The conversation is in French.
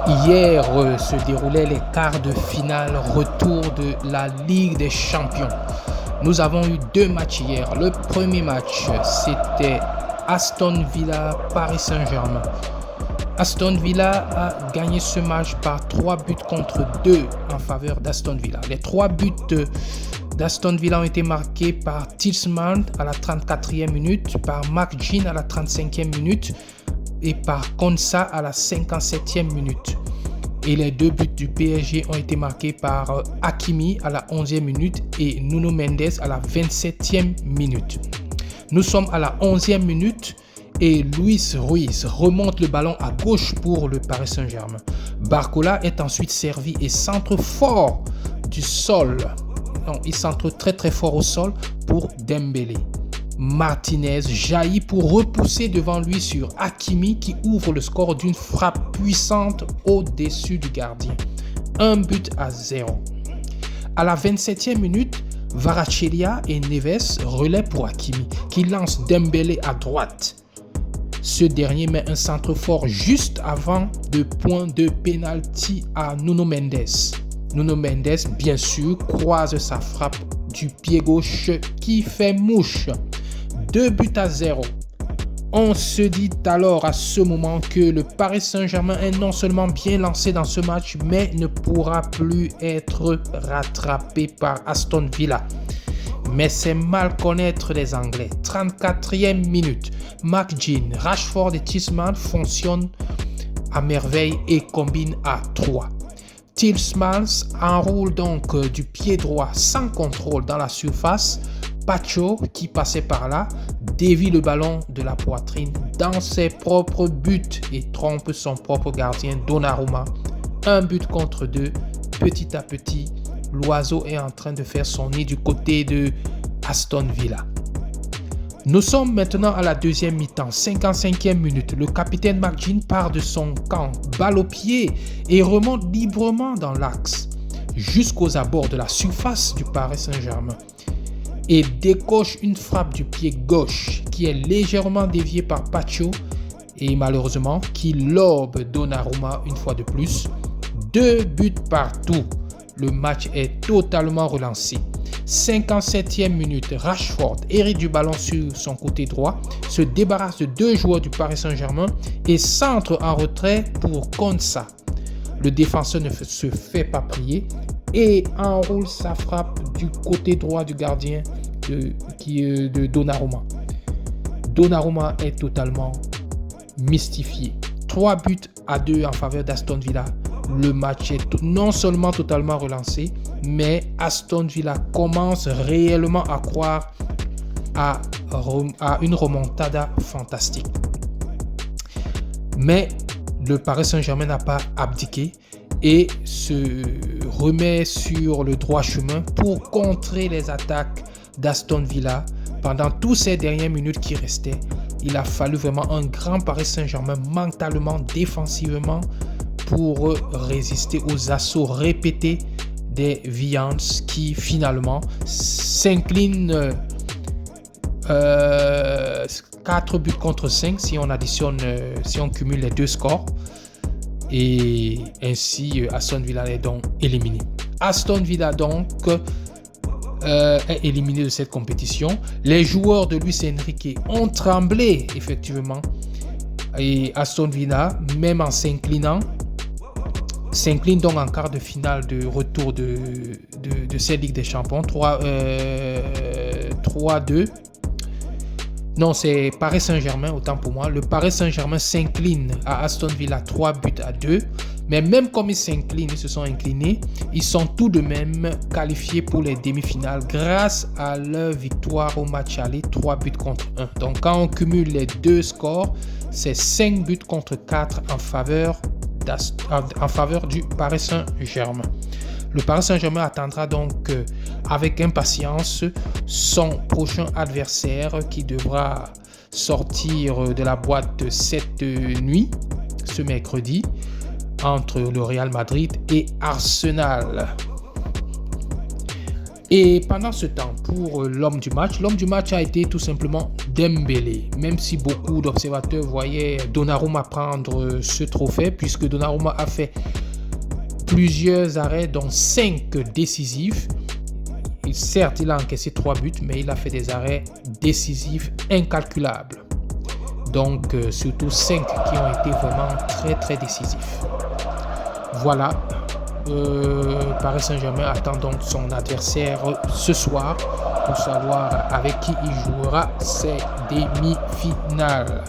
Hier se déroulaient les quarts de finale retour de la Ligue des Champions. Nous avons eu deux matchs hier. Le premier match, c'était Aston Villa Paris Saint-Germain. Aston Villa a gagné ce match par 3 buts contre 2 en faveur d'Aston Villa. Les 3 buts d'Aston Villa ont été marqués par Tielemans à la 34e minute, par McGinn à la 35e minute et par Konsa à la 57e minute. Et les 2 buts du PSG ont été marqués par Hakimi à la 11e minute et Nuno Mendes à la 27e minute. Nous sommes à la 11e minute et Luis Ruiz remonte le ballon à gauche pour le Paris Saint-Germain. Barcola est ensuite servi et centre fort du sol. Non, il centre très fort au sol pour Dembélé. Martinez jaillit pour repousser devant lui sur Hakimi qui ouvre le score d'une frappe puissante au-dessus du gardien. 1-0. À la 27e minute, Kvaratskhelia et Neves relaient pour Hakimi qui lance Dembélé à droite. Ce dernier met un centre fort juste avant le point de pénalty à Nuno Mendes. Nuno Mendes, bien sûr, croise sa frappe du pied gauche qui fait mouche. 2-0. On se dit alors à ce moment que le Paris Saint-Germain est non seulement bien lancé dans ce match, mais ne pourra plus être rattrapé par Aston Villa. Mais c'est mal connaître les Anglais. 34e minute, McGinn, Rashford et Tielemans fonctionnent à merveille et combinent à 3. Tielemans enroule donc du pied droit sans contrôle dans la surface. Pacho, qui passait par là, dévie le ballon de la poitrine dans ses propres buts et trompe son propre gardien Donnarumma. 1 but contre 2. Petit à petit, l'oiseau est en train de faire son nid du côté de Aston Villa. Nous sommes maintenant à la deuxième mi-temps, 55e minute. Le capitaine McGinn part de son camp, balle au pied et remonte librement dans l'axe jusqu'aux abords de la surface du Paris Saint-Germain et décoche une frappe du pied gauche qui est légèrement déviée par Pacho et malheureusement qui lobe Donnarumma une fois de plus. 2 buts partout. Le match est totalement relancé. 57e minute, Rashford hérite du ballon sur son côté droit, se débarrasse de 2 joueurs du Paris Saint-Germain et centre en retrait pour Konsa. Le défenseur ne se fait pas prier et enroule sa frappe du côté droit du gardien de Donnarumma. Donnarumma est totalement mystifié. 3-2 en faveur d'Aston Villa. Le match est non seulement totalement relancé, mais Aston Villa commence réellement à croire à une remontada fantastique. Mais le Paris Saint-Germain n'a pas abdiqué et se remet sur le droit chemin pour contrer les attaques d'Aston Villa. Pendant toutes ces dernières minutes qui restaient, il a fallu vraiment un grand Paris Saint-Germain mentalement, défensivement, pour résister aux assauts répétés des Viands qui finalement s'inclinent 4 buts contre 5 si on additionne, si on cumule les 2 scores. Et ainsi Aston Villa est donc éliminé. Aston Villa donc est éliminé de cette compétition. Les joueurs de Luis Enrique ont tremblé effectivement. Et Aston Villa, même en s'incline donc en quart de finale de retour de cette Ligue des Champions. 3-2. Non, c'est Paris Saint-Germain, autant pour moi. Le Paris Saint-Germain s'incline à Aston Villa 3-2. Mais même comme ils se sont inclinés, ils sont tout de même qualifiés pour les demi-finales grâce à leur victoire au match aller 3 buts contre 1. Donc quand on cumule les 2 scores, c'est 5 buts contre 4 en faveur du Paris Saint-Germain. Le Paris Saint-Germain attendra donc avec impatience son prochain adversaire qui devra sortir de la boîte cette nuit, ce mercredi, entre le Real Madrid et Arsenal. Et pendant ce temps, pour l'homme du match a été tout simplement Dembélé, même si beaucoup d'observateurs voyaient Donnarumma prendre ce trophée, puisque Donnarumma a fait plusieurs arrêts, dont 5 décisifs. Et certes, il a encaissé 3 buts, mais il a fait des arrêts décisifs incalculables. Donc, surtout 5 qui ont été vraiment très très décisifs. Voilà, Paris Saint-Germain attend donc son adversaire ce soir pour savoir avec qui il jouera ses demi-finales.